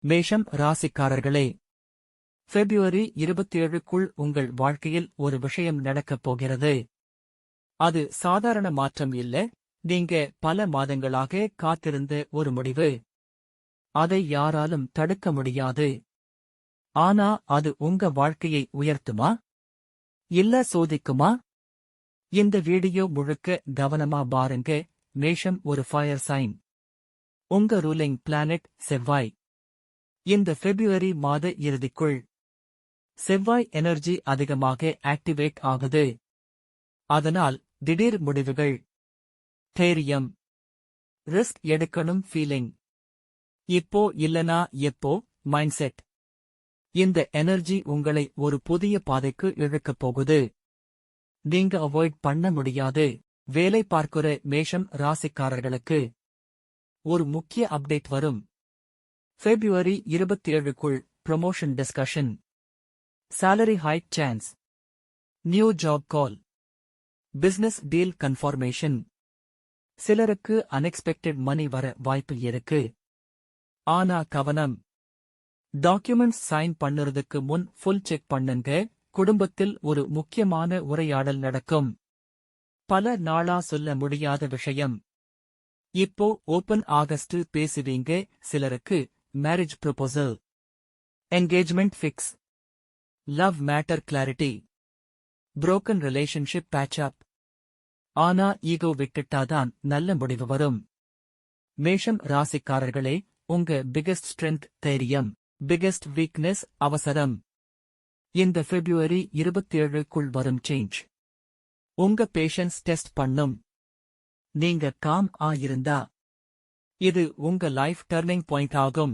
மேஷம் ராசிக்காரர்களே, February 27க்குள் உங்கள் வாழ்க்கையில் ஒரு விஷயம் நடக்கப் போகிறது. அது சாதாரண மாற்றம் இல்ல, நீங்க பல மாதங்களாக காத்திருந்த ஒரு முடிவு. அதை யாராலும் தடுக்க முடியாது. ஆனா அது உங்க வாழ்க்கையை உயர்த்துமா, இல்ல சோதிக்குமா? இந்த வீடியோ முழுக்க கவனமா பாருங்க. மேஷம் ஒரு ஃபயர் சைன். உங்க ரூலிங் பிளானட் செவ்வாய். இந்த February மாத இறுதிக்குள் செவ்வாய் எனர்ஜி அதிகமாக ஆக்டிவேட் ஆகுது. அதனால் திடீர் முடிவுகள், தைரியம், ரிஸ்க் எடுக்கணும் ஃபீலிங், இப்போ இல்லனா எப்போ மைண்ட்செட். இந்த எனர்ஜி உங்களை ஒரு புதிய பாதைக்கு இழுக்கப் போகுது. நீங்க அவாய்ட் பண்ண முடியாது. வேலை பார்க்கிற மேஷம் ராசிக்காரர்களுக்கு ஒரு முக்கிய அப்டேட் வரும். February 27க்குள் promotion discussion, salary hike chance, new job call, business deal confirmation. சிலருக்கு அன்எக்ஸ்பெக்டட் மணி வர வாய்ப்பு இருக்கு. ஆனா கவனம், டாக்குமெண்ட்ஸ் சைன் பண்ணுறதுக்கு முன் ஃபுல் செக் பண்ணுங்க. குடும்பத்தில் ஒரு முக்கியமான உரையாடல் நடக்கும். பல நாளா சொல்ல முடியாத விஷயம் இப்போ ஓபன் ஆகஸ்ட் பேசுவீங்க. சிலருக்கு marriage proposal, engagement fix, love matter clarity, broken relationship batch அப். ஆனா ஈகோ விட்டுட்டாதான் நல்ல முடிவு வரும். மேஷம் ராசிக்காரர்களே, உங்க பிகெஸ்ட் ஸ்ட்ரென்த் தைரியம், பிகெஸ்ட் வீக்னஸ் அவசரம். இந்த February 27க்குள் வரும் சேஞ்ச் உங்க பேஷன்ஸ் டெஸ்ட் பண்ணும். நீங்க காம் ஆயிருந்தா இது உங்க லைஃப் டர்னிங் பாயிண்ட் ஆகும்.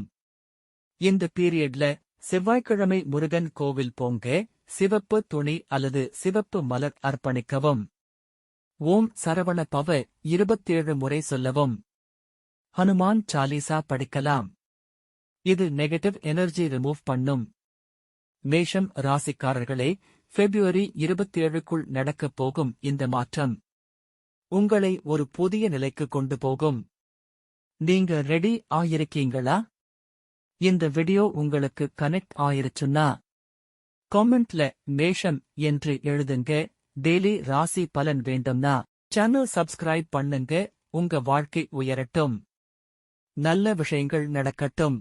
இந்த பீரியட்ல செவ்வாய்க்கிழமை முருகன் கோவில் போங்க. சிவப்பு துணி அல்லது சிவப்பு மலர் அர்ப்பணிக்கவும். ஓம் சரவண பவ 27 முறை சொல்லவும். ஹனுமான் சாலீசா படிக்கலாம். இது நெகட்டிவ் எனர்ஜி ரிமூவ் பண்ணும். மேஷம் ராசிக்காரர்களே, February 27க்குள் நடக்கப் போகும் இந்த மாற்றம் உங்களை ஒரு புதிய நிலைக்கு கொண்டு போகும். நீங்க ரெடி ஆயிருக்கீங்களா? இந்த வீடியோ உங்களுக்கு கனெக்ட் ஆயிருச்சுன்னா காமெண்ட்ல மேஷம் என்று எழுதுங்க. டெய்லி ராசி பலன் வேண்டும்னா சேனல் சப்ஸ்கிரைப் பண்ணுங்க. உங்க வாழ்க்கை உயரட்டும், நல்ல விஷயங்கள் நடக்கட்டும்.